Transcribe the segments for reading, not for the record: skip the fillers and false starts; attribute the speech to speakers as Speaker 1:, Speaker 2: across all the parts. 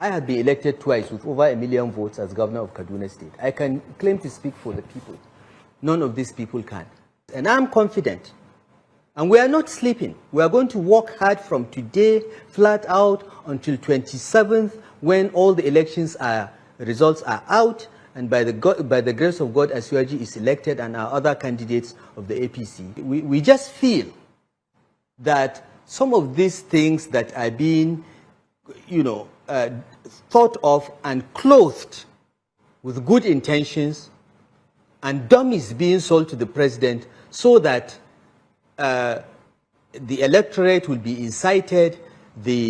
Speaker 1: I have been elected twice with over 1 million votes as governor of Kaduna State. I can claim to speak for the people. None of these people can. And I'm confident. And we are not sleeping. We are going to work hard from today, flat out, until 27th, when all the results are out, and by the grace of God, Asiwaju is elected and our other candidates of the APC. We just feel that some of these things that are being, thought of and clothed with good intentions and dummies being sold to the president so that the electorate will be incited, the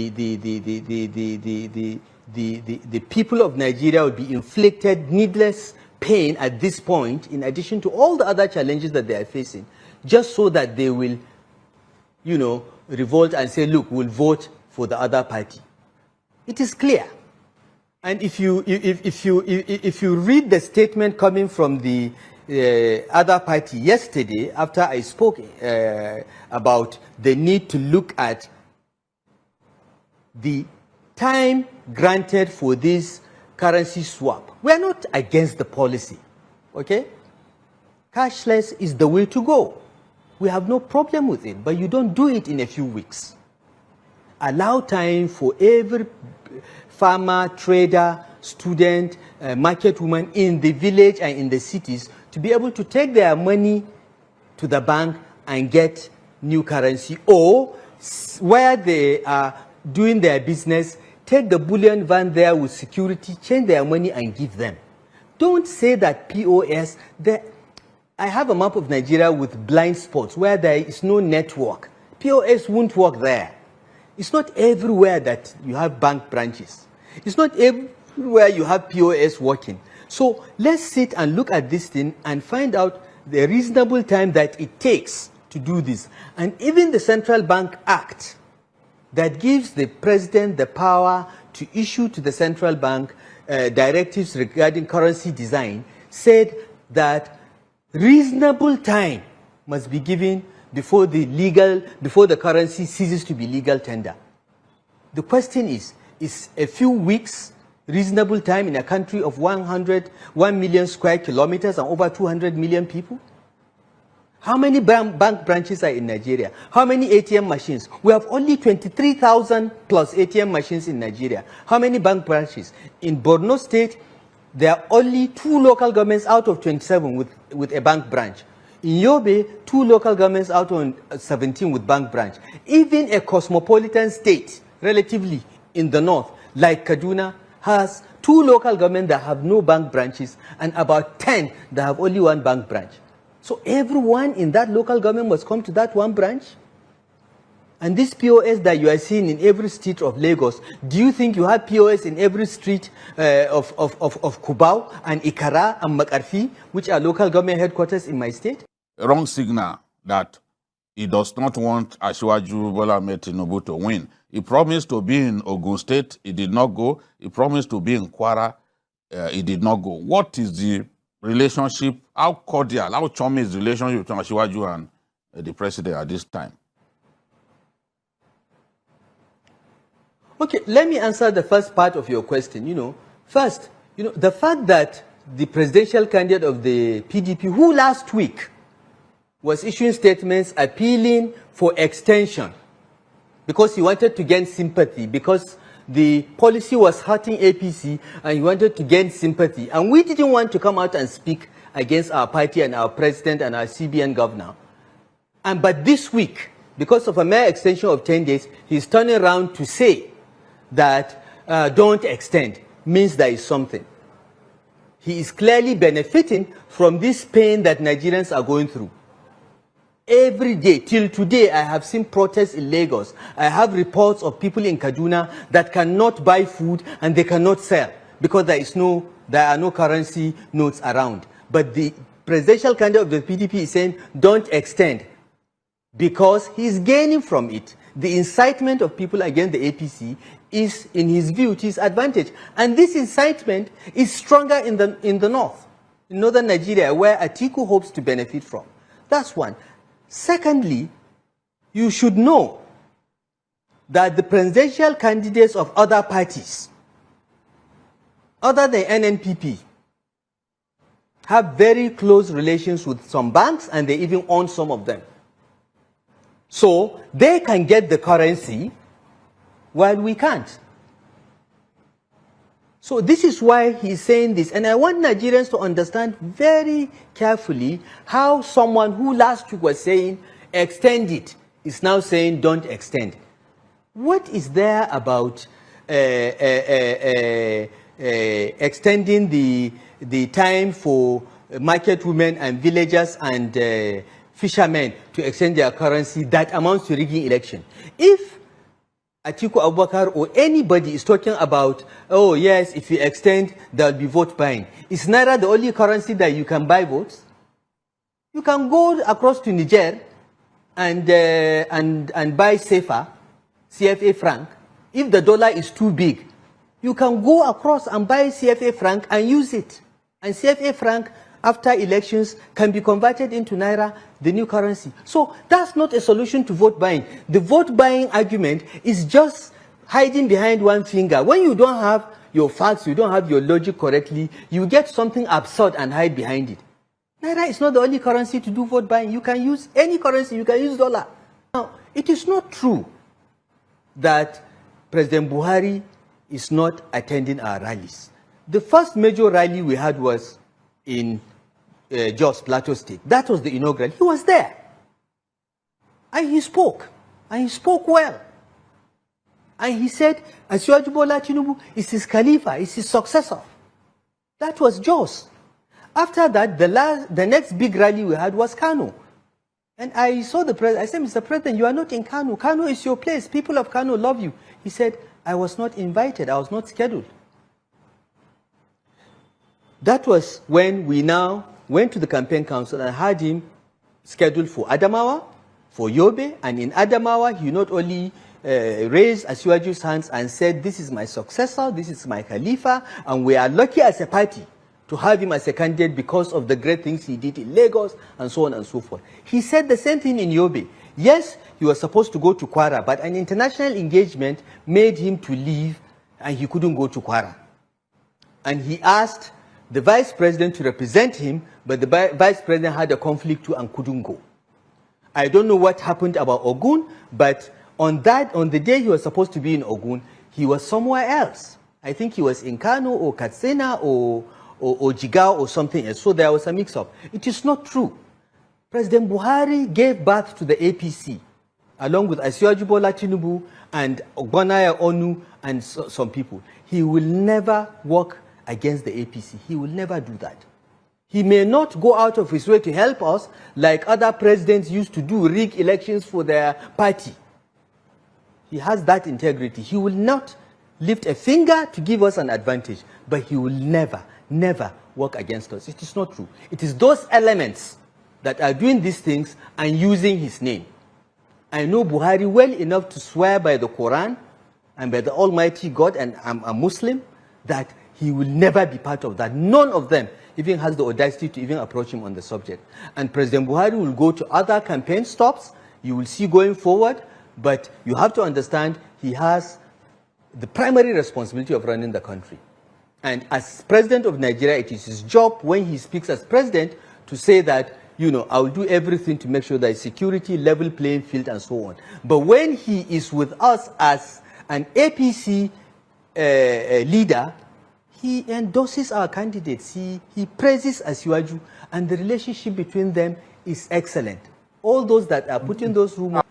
Speaker 1: people of Nigeria will be inflicted needless pain at this point, in addition to all the other challenges that they are facing, just so that they will, revolt and say, look, we'll vote for the other party. It is clear. And if you read the statement coming from the other party yesterday, after I spoke about the need to look at the time granted for this currency swap, we are not against the policy, okay? Cashless is the way to go. We have no problem with it, but you don't do it in a few weeks. Allow time for every farmer, trader, student, market woman in the village and in the cities to be able to take their money to the bank and get new currency, or where they are doing their business, take the bullion van there with security, change their money and give them. Don't say that POS, I have a map of Nigeria with blind spots where there is no network. POS won't work there. It's not everywhere that you have bank branches. It's not everywhere you have POS working. So let's sit and look at this thing and find out the reasonable time that it takes to do this. And even the Central Bank Act that gives the president the power to issue to the central bank directives regarding currency design said that reasonable time must be given before the currency ceases to be legal tender. The question is a few weeks reasonable time in a country of 1 million square kilometers and over 200 million people? How many bank branches are in Nigeria? How many ATM machines? We have only 23,000 plus ATM machines in Nigeria. How many bank branches? In Borno State, there are only 2 local governments out of 27 with a bank branch. In Yobe, 2 local governments out of 17 with bank branch. Even a cosmopolitan state, relatively in the north, like Kaduna, has 2 local governments that have no bank branches and about 10 that have only 1 bank branch. So everyone in that local government must come to that 1 branch? And this POS that you are seeing in every street of Lagos, do you think you have POS in every street of Kubau and Ikara and Makarfi, which are local government headquarters in my state?
Speaker 2: A wrong signal that he does not want Asiwaju Bola Ahmed Tinubu to win. He promised to be in Ogun State, he did not go. He promised to be in Kwara, he did not go. What is the relationship, how cordial, how chummy is the relationship between Asiwaju and the president at this time?
Speaker 1: Okay, let me answer the first part of your question. First, the fact that the presidential candidate of the PDP, who last week was issuing statements appealing for extension because he wanted to gain sympathy, because the policy was hurting APC and he wanted to gain sympathy. And we didn't want to come out and speak against our party and our president and our CBN governor. But this week, because of a mere extension of 10 days, he's turning around to say that don't extend, means there is something. He is clearly benefiting from this pain that Nigerians are going through. Every day, till today, I have seen protests in Lagos. I have reports of people in Kaduna that cannot buy food and they cannot sell because there are no currency notes around. But the presidential candidate of the PDP is saying, don't extend, because he's gaining from it. The incitement of people against the APC is, in his view, to his advantage. And this incitement is stronger in the north, in northern Nigeria, where Atiku hopes to benefit from. That's one. Secondly, you should know that the presidential candidates of other parties other than NNPP, have very close relations with some banks, and they even own some of them. So they can get the currency while we can't. So this is why he's saying this. And I want Nigerians to understand very carefully how someone who last week was saying, extend it, is now saying, don't extend. What is there about extending the time for market women and villagers and fishermen to exchange their currency that amounts to rigging election? If Atiku Abubakar or anybody is talking about, oh yes, if you extend, there will be vote buying, is Naira the only currency that you can buy votes? You can go across to Niger and buy CFA, CFA franc. If the dollar is too big, you can go across and buy CFA franc and use it. And CFA franc, after elections, can be converted into Naira, the new currency. So that's not a solution to vote buying. The vote buying argument is just hiding behind one finger. When you don't have your facts, you don't have your logic correctly, you get something absurd and hide behind it. Naira is not the only currency to do vote buying. You can use any currency. You can use dollar. Now, it is not true that President Buhari is not attending our rallies. The first major rally we had was in Jos Plateau State. That was the inaugural. He was there. And he spoke. And he spoke well. And he said, Asiwaju Bola Tinubu is his Khalifa, is his successor. That was Jos. After that, the next big rally we had was Kano. And I saw the president. I said, Mr. President, you are not in Kano. Kano is your place. People of Kano love you. He said, I was not invited. I was not scheduled. That was when we now went to the campaign council and had him scheduled for Adamawa, for Yobe, and in Adamawa, he not only raised Asiwaju's hands and said, this is my successor, this is my Khalifa, and we are lucky as a party to have him as a candidate because of the great things he did in Lagos, and so on and so forth. He said the same thing in Yobe. Yes, he was supposed to go to Kwara, but an international engagement made him to leave, and he couldn't go to Kwara. And he asked the vice president to represent him, but the vice president had a conflict too and couldn't go. I don't know what happened about Ogun, but on the day he was supposed to be in Ogun, he was somewhere else. I think he was in Kano or Katsina or Jigao or something else. So there was a mix-up. It is not true. President Buhari gave birth to the APC, along with Asiwaju Bola Tinubu and Ogbonaya Onu and some people. He will never work against the APC. He will never do that. He may not go out of his way to help us like other presidents used to do, rig elections for their party. He has that integrity. He will not lift a finger to give us an advantage, but he will never, never work against us. It is not true. It is those elements that are doing these things and using his name. I know Buhari well enough to swear by the Quran and by the Almighty God, and I'm a Muslim, that he will never be part of that. None of them even has the audacity to even approach him on the subject. And President Buhari will go to other campaign stops, you will see going forward, but you have to understand he has the primary responsibility of running the country. And as president of Nigeria, it is his job when he speaks as president to say that, you know, I will do everything to make sure there is security, level playing field, and so on. But when he is with us as an APC leader, he endorses our candidates. He praises Asiwaju, and the relationship between them is excellent. All those that are putting those rumors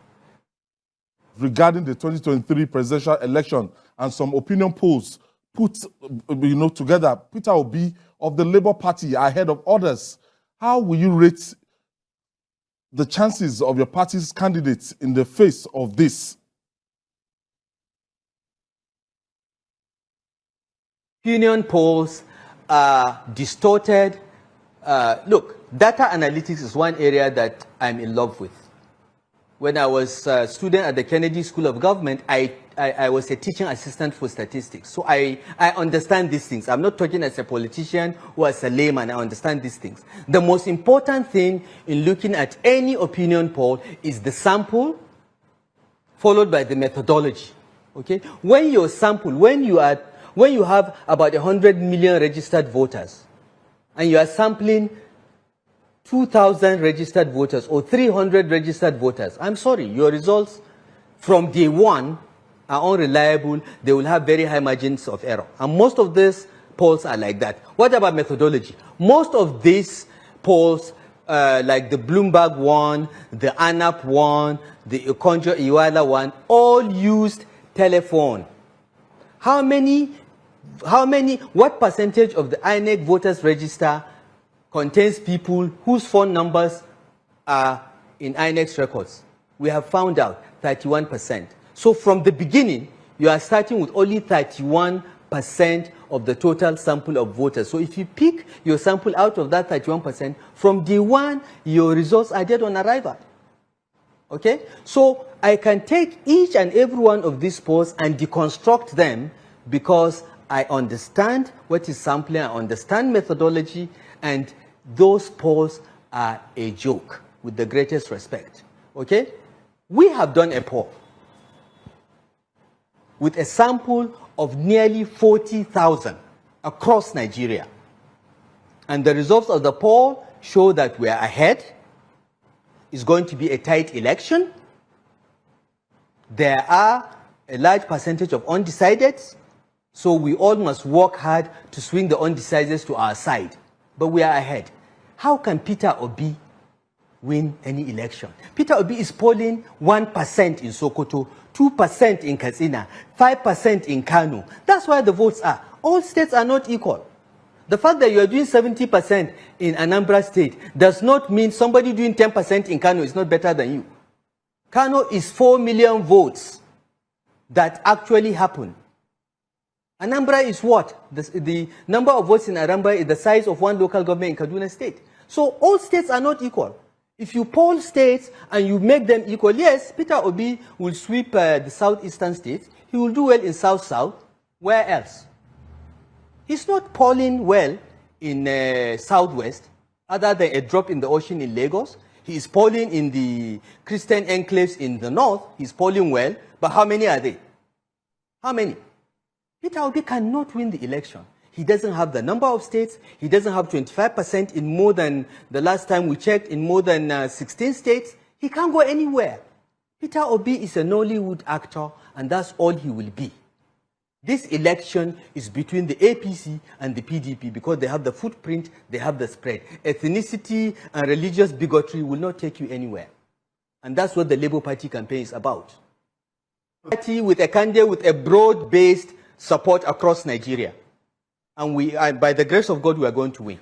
Speaker 3: regarding the 2023 presidential election and some opinion polls put together Peter Obi of the Labour Party ahead of others. How will you rate the chances of your party's candidates in the face of this?
Speaker 1: Opinion polls are distorted. Look, data analytics is one area that I'm in love with. When I was a student at the Kennedy School of Government, I was a teaching assistant for statistics. So I understand these things. I'm not talking as a politician or as a layman. I understand these things. The most important thing in looking at any opinion poll is the sample followed by the methodology. Okay? When your sample, when when you have about 100 million registered voters, and you are sampling 2,000 registered voters or 300 registered voters, I'm sorry, your results from day one are unreliable. They will have very high margins of error. And most of these polls are like that. What about methodology? Most of these polls, like the Bloomberg one, the ANAP one, the Okonjo Iweala one, all used telephone. What percentage of the INEC voters register contains people whose phone numbers are in INEC's records? We have found out 31%. So from the beginning, you are starting with only 31% of the total sample of voters. So if you pick your sample out of that 31%, from day one, your results are dead on arrival. Okay? So I can take each and every one of these polls and deconstruct them because I understand what is sampling, I understand methodology, and those polls are a joke, with the greatest respect. Okay? We have done a poll with a sample of nearly 40,000 across Nigeria. And the results of the poll show that we are ahead. It's going to be a tight election. There are a large percentage of undecideds, so we all must work hard to swing the undecideds to our side. But we are ahead. How can Peter Obi win any election? Peter Obi is polling 1% in Sokoto, 2% in Katsina, 5% in Kano. That's where the votes are. All states are not equal. The fact that you are doing 70% in Anambra State does not mean somebody doing 10% in Kano is not better than you. Kano is 4 million votes that actually happen. Anambra is what? The number of votes in Anambra is the size of one local government in Kaduna State. So all states are not equal. If you poll states and you make them equal, yes, Peter Obi will sweep the southeastern states. He will do well in South-South. Where else? He's not polling well in Southwest, other than a drop in the ocean in Lagos. He is polling in the Christian enclaves in the north. He's polling well, but how many are they? How many? Peter Obi cannot win the election. He doesn't have the number of states. He doesn't have 25% in more than, the last time we checked, in more than 16 states. He can't go anywhere. Peter Obi is a Nollywood actor, and that's all he will be. This election is between the APC and the PDP because they have the footprint, they have the spread. Ethnicity and religious bigotry will not take you anywhere. And that's what the Labour Party campaign is about. Party with a candidate with a broad-based support across Nigeria. And by the grace of God, we are going to win.